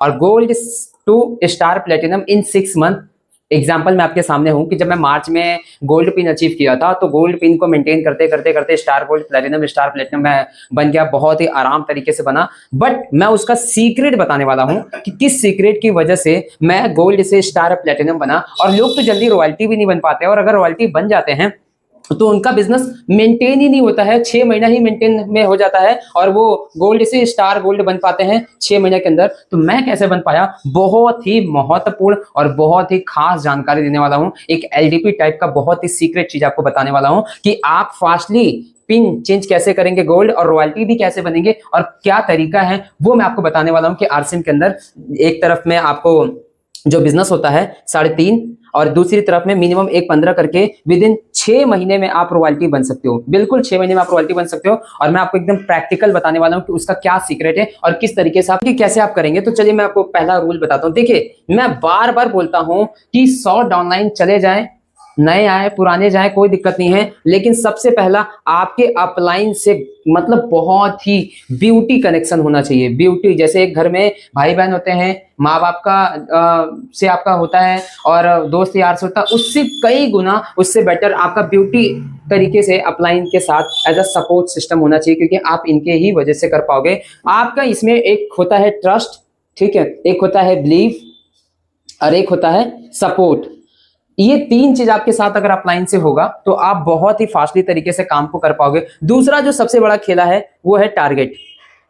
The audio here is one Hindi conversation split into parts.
और gold to star platinum in 6 month. Example मैं आपके सामने हूं कि जब मैं मार्च में गोल्ड पिन अचीव किया था तो गोल्ड पिन को मेंटेन करते करते करते स्टार गोल्ड स्टार प्लेटिनम मैं बन गया, बहुत ही आराम तरीके से बना। बट मैं उसका सीक्रेट बताने वाला हूं कि किस सीक्रेट की वजह से मैं गोल्ड से स्टार प्लेटिनम बना। और लोग तो जल्दी रॉयल्टी भी नहीं बन पाते, और अगर रॉयल्टी बन जाते हैं तो उनका बिजनेस मेंटेन ही नहीं होता है, 6 महीना ही मेंटेन में हो जाता है और वो गोल्ड से स्टार गोल्ड बन पाते हैं 6 महीने के अंदर। तो मैं कैसे बन पाया, बहुत ही महत्वपूर्ण और बहुत ही खास जानकारी देने वाला हूं। एक एलडीपी टाइप का बहुत ही सीक्रेट चीज आपको बताने वाला हूं कि आप फास्टली पिन चेंज कैसे करेंगे गोल्ड, और रॉयल्टी भी कैसे बनेंगे और क्या तरीका है वो मैं आपको बताने वाला हूं कि आरसीएम के अंदर एक तरफ में आपको जो बिजनेस होता है 3.5 और दूसरी तरफ में मिनिमम 1.15 करके विद इन 6 महीने में आप रॉयल्टी बन सकते हो। बिल्कुल 6 महीने में आप रॉयल्टी बन सकते हो। और मैं आपको एकदम प्रैक्टिकल बताने वाला हूं कि उसका क्या सीक्रेट है और किस तरीके से आप कैसे आप करेंगे। तो चलिए मैं आपको पहला रूल बताता हूं। देखिए, मैं बार बार बोलता हूं कि 100 डाउनलाइन चले जाएं, नए आए पुराने जाए, कोई दिक्कत नहीं है, लेकिन सबसे पहला आपके अपलाइन से मतलब बहुत ही ब्यूटी कनेक्शन होना चाहिए। ब्यूटी जैसे एक घर में भाई बहन होते हैं, माँ बाप का से आपका होता है और दोस्त यार से होता है, उससे कई गुना उससे बेटर आपका ब्यूटी तरीके से अपलाइन के साथ एज अ सपोर्ट सिस्टम होना चाहिए, क्योंकि आप इनके ही वजह से कर पाओगे। आपका इसमें एक होता है ट्रस्ट, ठीक है, एक होता है बिलीव और एक होता है सपोर्ट। ये 3 चीज आपके साथ अगर अपलाइन से होगा तो आप बहुत ही फास्टली तरीके से काम को कर पाओगे। दूसरा जो सबसे बड़ा खेला है वो है टारगेट।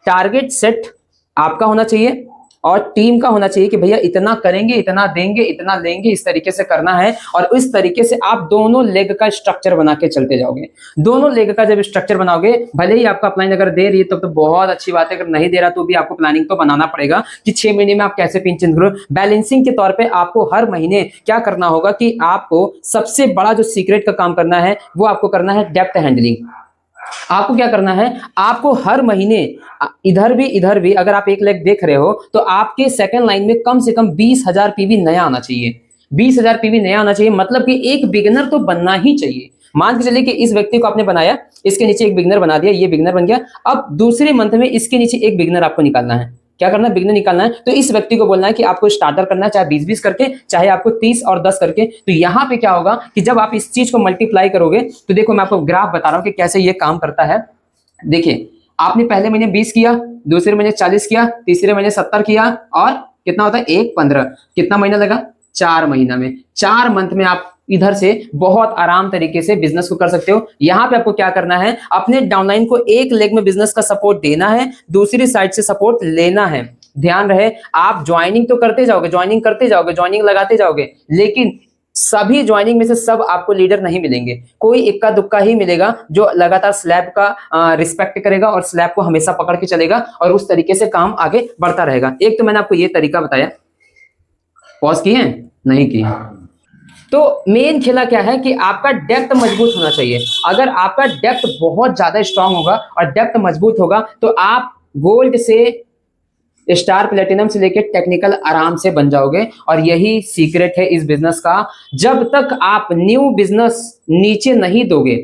टारगेट सेट आपका होना चाहिए और टीम का होना चाहिए कि भैया इतना करेंगे, इतना देंगे, इतना लेंगे, इस तरीके से करना है। और इस तरीके से आप दोनों लेग का स्ट्रक्चर बना के चलते जाओगे। दोनों लेग का जब स्ट्रक्चर बनाओगे, भले ही आपका अपलाइन अगर दे रही है तो बहुत अच्छी बात है, अगर नहीं दे रहा तो भी आपको प्लानिंग तो बनाना पड़ेगा कि 6 महीने में आप कैसे पिन चेंज करो। बैलेंसिंग के तौर पर आपको हर महीने क्या करना होगा कि आपको सबसे बड़ा जो सीक्रेट का काम करना है वो आपको करना है डेप्थ हैंडलिंग। आपको क्या करना है, आपको हर महीने इधर भी अगर आप एक लेग देख रहे हो तो आपके सेकंड लाइन में कम से कम 20,000 पीवी नया आना चाहिए। 20,000 पीवी नया आना चाहिए, मतलब कि एक बिगिनर तो बनना ही चाहिए। मान के चलिए कि इस व्यक्ति को आपने बनाया, इसके नीचे एक बिगिनर बना दिया, ये बिगिनर बन गया। अब दूसरे मंथ में इसके नीचे एक बिगिनर आपको निकालना है। क्या करना है, बिगिनर निकालना है। तो इस व्यक्ति को बोलना है कि आपको स्टार्टर करना है, चाहे 20-20 करके, चाहे आपको 30 और 10 करके। तो यहां पे क्या होगा कि जब आप इस चीज को मल्टीप्लाई करोगे तो देखो मैं आपको ग्राफ बता रहा हूं कि कैसे ये काम करता है। देखिए, आपने पहले महीने 20 किया, दूसरे महीने 40 किया, तीसरे महीने 70 किया, और कितना होता है 1.15। कितना महीना लगा, 4 महीना में, 4 मंथ में आप इधर से बहुत आराम तरीके से बिजनेस को कर सकते हो। यहां पे आपको क्या करना है, अपने डाउनलाइन को एक लेग में बिजनेस का सपोर्ट देना है, दूसरी साइड से सपोर्ट लेना है। ध्यान रहे, आप ज्वाइनिंग तो करते जाओगे, ज्वाइनिंग करते जाओगे, ज्वाइनिंग लगाते जाओगे, लेकिन सभी ज्वाइनिंग में से सब आपको लीडर नहीं मिलेंगे। कोई इक्का दुक्का ही मिलेगा जो लगातार स्लैब का रिस्पेक्ट करेगा और स्लैब को हमेशा पकड़ के चलेगा और उस तरीके से काम आगे बढ़ता रहेगा। एक तो मैंने आपको ये तरीका बताया, पॉज किए नहीं किए। तो मेन खेला क्या है कि आपका डेप्थ मजबूत होना चाहिए। अगर आपका डेप्थ बहुत ज्यादा स्ट्रांग होगा और डेप्थ मजबूत होगा तो आप गोल्ड से स्टार प्लेटिनम से लेकर टेक्निकल आराम से बन जाओगे। और यही सीक्रेट है इस बिजनेस का। जब तक आप न्यू बिजनेस नीचे नहीं दोगे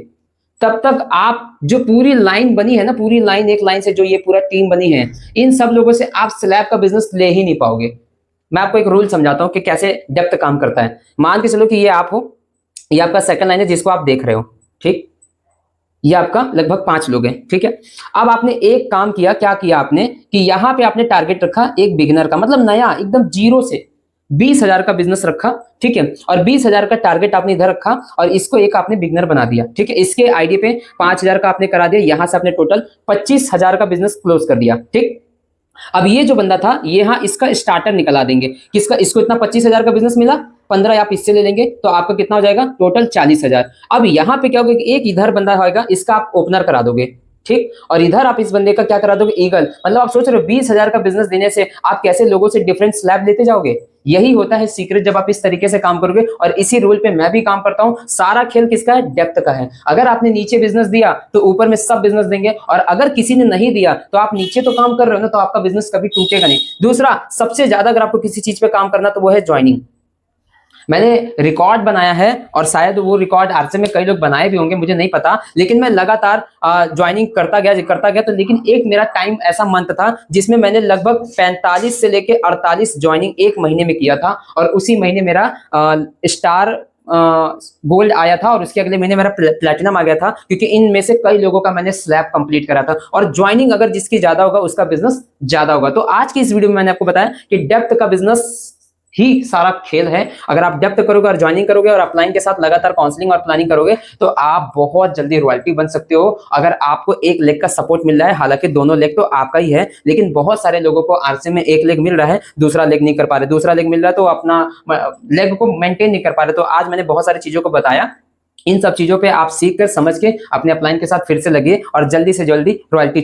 तब तक आप जो पूरी लाइन बनी है ना, पूरी लाइन, एक लाइन से जो ये पूरा टीम बनी है, इन सब लोगों से आप स्लैब का बिजनेस ले ही नहीं पाओगे। मैं आपको एक रूल समझाता हूं कि कैसे डेप्थ काम करता है। मान के चलो कि ये आप हो, ये आपका सेकंड लाइन है जिसको आप देख रहे हो, ठीक, ये आपका लगभग 5 लोग हैं, ठीक है। अब आपने एक काम किया, क्या किया आपने कि यहां पे आपने टारगेट रखा एक बिगिनर का, मतलब नया एकदम जीरो से 20,000 का बिजनेस रखा, ठीक है, और 20,000 का टारगेट आपने इधर रखा और इसको एक आपने बिगिनर बना दिया, ठीक है। इसके आईडी पे 5,000 का आपने करा दिया, यहां से आपने टोटल 25,000 का बिजनेस क्लोज कर दिया, ठीक। अब ये जो बंदा था, ये हाँ इसका स्टार्टर निकला देंगे, किसका, इसको इतना 25,000 का बिजनेस मिला, 15 आप इससे ले लेंगे तो आपका कितना हो जाएगा, टोटल 40,000। अब यहाँ पे क्या होगा कि एक इधर बंदा होगा, इसका आप ओपनर करा दोगे, ठीक, और इधर आप इस बंदे का क्या करा दोगे, ईगल। मतलब आप सोच रहे हो 20,000 का बिजनेस देने से आप कैसे लोगों से डिफरेंट स्लैब लेते जाओगे। यही होता है सीक्रेट जब आप इस तरीके से काम करोगे। और इसी रूल पे मैं भी काम करता हूं। सारा खेल किसका है, डेप्थ का है। अगर आपने नीचे बिजनेस दिया तो ऊपर में सब बिजनेस देंगे, और अगर किसी ने नहीं दिया तो आप नीचे तो काम कर रहे हो ना, तो आपका बिजनेस कभी टूटेगा नहीं। दूसरा, सबसे ज्यादा अगर आपको किसी चीज पे काम करना तो वो है ज्वाइनिंग। मैंने रिकॉर्ड बनाया है और शायद वो रिकॉर्ड आरसे में कई लोग बनाए भी होंगे, मुझे नहीं पता, लेकिन मैं लगातार ज्वाइनिंग करता गया तो लेकिन एक मेरा टाइम ऐसा मंथ था जिसमें मैंने लगभग 45 से लेके 48 ज्वाइनिंग एक महीने में किया था, और उसी महीने मेरा स्टार गोल्ड आया था और उसके अगले महीने मेरा प्लेटिनम आ गया था, क्योंकि इनमें से कई लोगों का मैंने स्लैब कंप्लीट करा था। और ज्वाइनिंग अगर जिसकी ज्यादा होगा उसका बिजनेस ज्यादा होगा। तो आज की इस वीडियो में मैंने आपको बताया कि डेप्थ का बिजनेस ही सारा खेल है। अगर आप डेप्थ करोगे और ज्वाइनिंग करोगे और अपलाइन के साथ लगातार काउंसलिंग और प्लानिंग करोगे तो आप बहुत जल्दी रॉयल्टी बन सकते हो। अगर आपको एक लेग का सपोर्ट मिल रहा है, हालांकि दोनों लेग तो आपका ही है, लेकिन बहुत सारे लोगों को आरसी में एक लेग मिल रहा है, दूसरा लेग नहीं कर पा रहे, दूसरा लेग मिल रहा है तो अपना लेग को मेंटेन नहीं कर पा रहे। तो आज मैंने बहुत सारी चीजों को बताया, इन सब चीजों पे आप सीख कर समझ के अपने अपलाइन के साथ फिर से लगिए और जल्दी से जल्दी रॉयल्टी